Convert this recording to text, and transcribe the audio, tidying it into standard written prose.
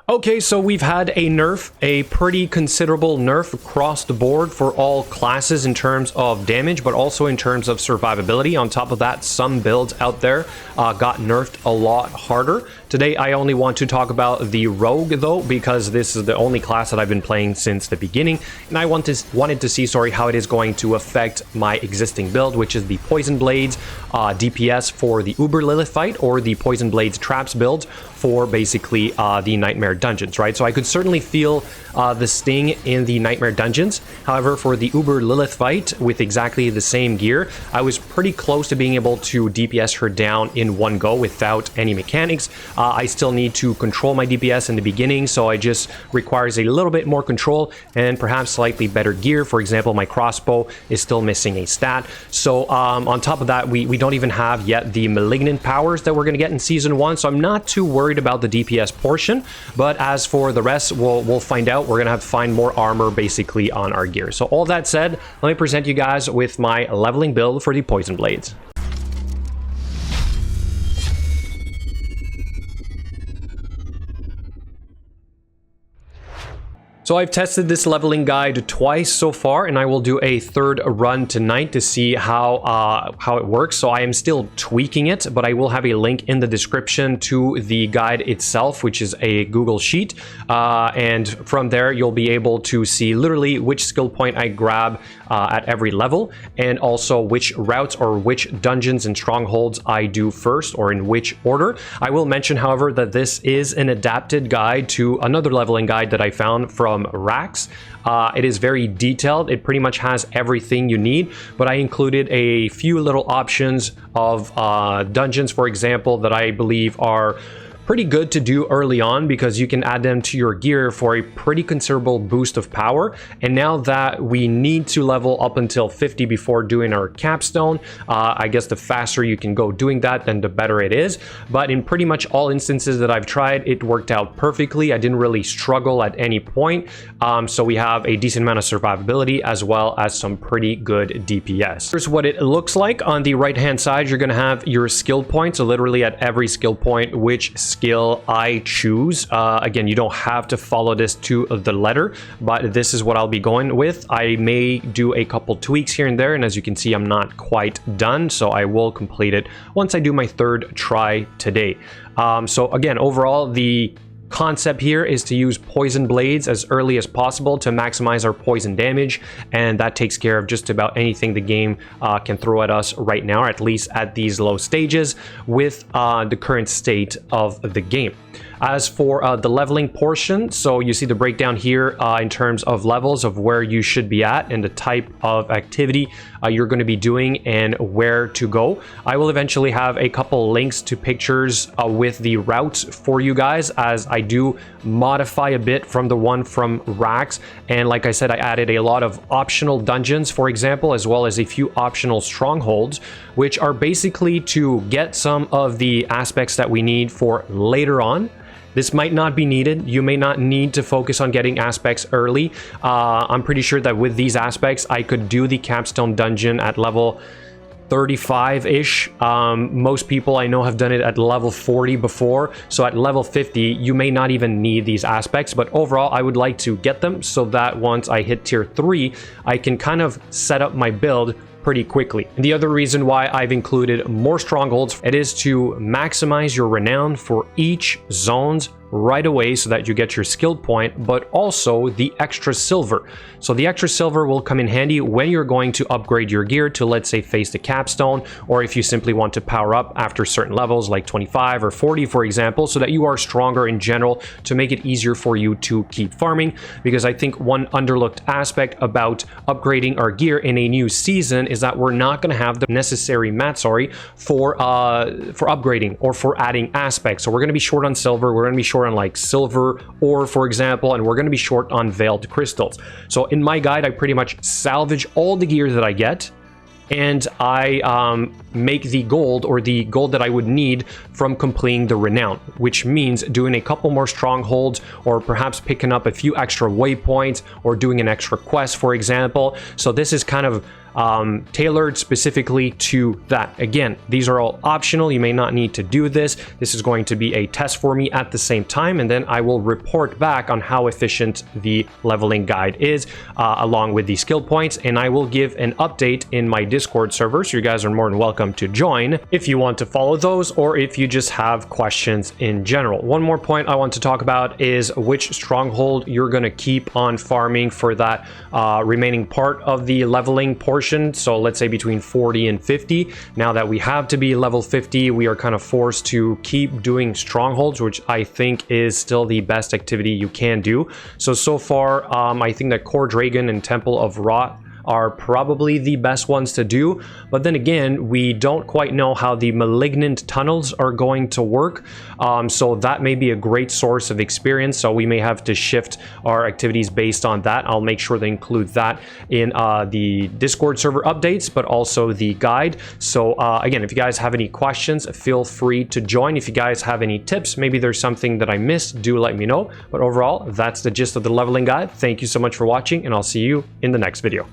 Okay, so we've had a nerf, a pretty considerable nerf across the board for all classes in terms of damage, but also in terms of survivability. On top of that, some builds out there got nerfed a lot harder. Today, I only want to talk about the Rogue, though, because this is the only class that I've been playing since the beginning, and I wanted to see, how it is going to affect my existing build, which is the Poison Blades DPS for the Uber Lilith fight, or the Poison Blades Traps build for basically the Nightmare Dungeons, right? So I could certainly feel the sting in the Nightmare Dungeons. However, for the Uber Lilith fight with exactly the same gear, I was pretty close to being able to DPS her down in one go without any mechanics. I still need to control my DPS in the beginning, so it just requires a little bit more control and perhaps slightly better gear. For example, my crossbow is still missing a stat. So on top of that, we don't even have yet the Malignant powers that we're going to get in Season 1, so I'm not too worried about the DPS portion. But as for the rest, we'll find out. We're going to have to find more armor basically on our gear. So all that said, let me present you guys with my leveling build for the Poison Blades. So I've tested this leveling guide twice so far, and I will do a third run tonight to see how it works. So I am still tweaking it, but I will have a link in the description to the guide itself, which is a Google Sheet. And from there, you'll be able to see literally which skill point I grab at every level, and also which routes or which dungeons and strongholds I do first, or in which order. I will mention, however, that this is an adapted guide to another leveling guide that I found from Rax. It is very detailed. It pretty much has everything you need, but I included a few little options of dungeons, for example, that I believe are pretty good to do early on, because you can add them to your gear for a pretty considerable boost of power. And now that we need to level up until 50 before doing our capstone, I guess the faster you can go doing that, then the better it is. But in pretty much all instances that I've tried, it worked out perfectly. I didn't really struggle at any point. So we have a decent amount of survivability as well as some pretty good DPS. Here's what it looks like. On the right hand side, you're going to have your skill points. So literally at every skill point, which skill I choose. Again, you don't have to follow this to the letter, but this is what I'll be going with. I may do a couple tweaks here and there, and as you can see, I'm not quite done, so I will complete it once I do my third try today. So again, overall, the concept here is to use poison blades as early as possible to maximize our poison damage, and that takes care of just about anything the game can throw at us right now, or at least at these low stages with the current state of the game. As for the leveling portion, so you see the breakdown here in terms of levels of where you should be at and the type of activity you're going to be doing and where to go. I will eventually have a couple links to pictures with the routes for you guys, as I do modify a bit from the one from Rax. And like I said, I added a lot of optional dungeons, for example, as well as a few optional strongholds, which are basically to get some of the aspects that we need for later on. This might not be needed. You may not need to focus on getting aspects early. I'm pretty sure that with these aspects, I could do the capstone dungeon at level 35-ish. Most people I know have done it at level 40 before. So at level 50, you may not even need these aspects. But overall, I would like to get them so that once I hit tier 3, I can kind of set up my build pretty quickly. And the other reason why I've included more strongholds, it is to maximize your renown for each zones right away so that you get your skill point, but also the extra silver. So the extra silver will come in handy when you're going to upgrade your gear to, let's say, face the capstone, or if you simply want to power up after certain levels like 25 or 40, for example, so that you are stronger in general, to make it easier for you to keep farming. Because I think one underlooked aspect about upgrading our gear in a new season is that we're not going to have the necessary matsuri for upgrading or for adding aspects. So we're going to be short on silver, we're going to be short on like silver ore, for example, and we're going to be short on veiled crystals. So in my guide, I pretty much salvage all the gear that I get, and I make the gold, or the gold that I would need from completing the renown, which means doing a couple more strongholds, or perhaps picking up a few extra waypoints, or doing an extra quest, for example. So this is kind of tailored specifically to that. Again, these are all optional. You may not need to do this. This is going to be a test for me at the same time, and then I will report back on how efficient the leveling guide is, along with the skill points, and I will give an update in my Discord server, so you guys are more than welcome to join if you want to follow those, or if you just have questions in general. One more point I want to talk about is which stronghold you're going to keep on farming for that remaining part of the leveling portion. So let's say between 40 and 50. Now that we have to be level 50, we are kind of forced to keep doing strongholds, which I think is still the best activity you can do. So far, I think that Core Dragon and Temple of Rot are probably the best ones to do, but then again, we don't quite know how the malignant tunnels are going to work, so that may be a great source of experience, so we may have to shift our activities based on that. I'll make sure to include that in the Discord server updates, but also the guide. So again, if you guys have any questions, feel free to join. If you guys have any tips, maybe there's something that I missed, do let me know. But overall, that's the gist of the leveling guide. Thank you so much for watching, and I'll see you in the next video.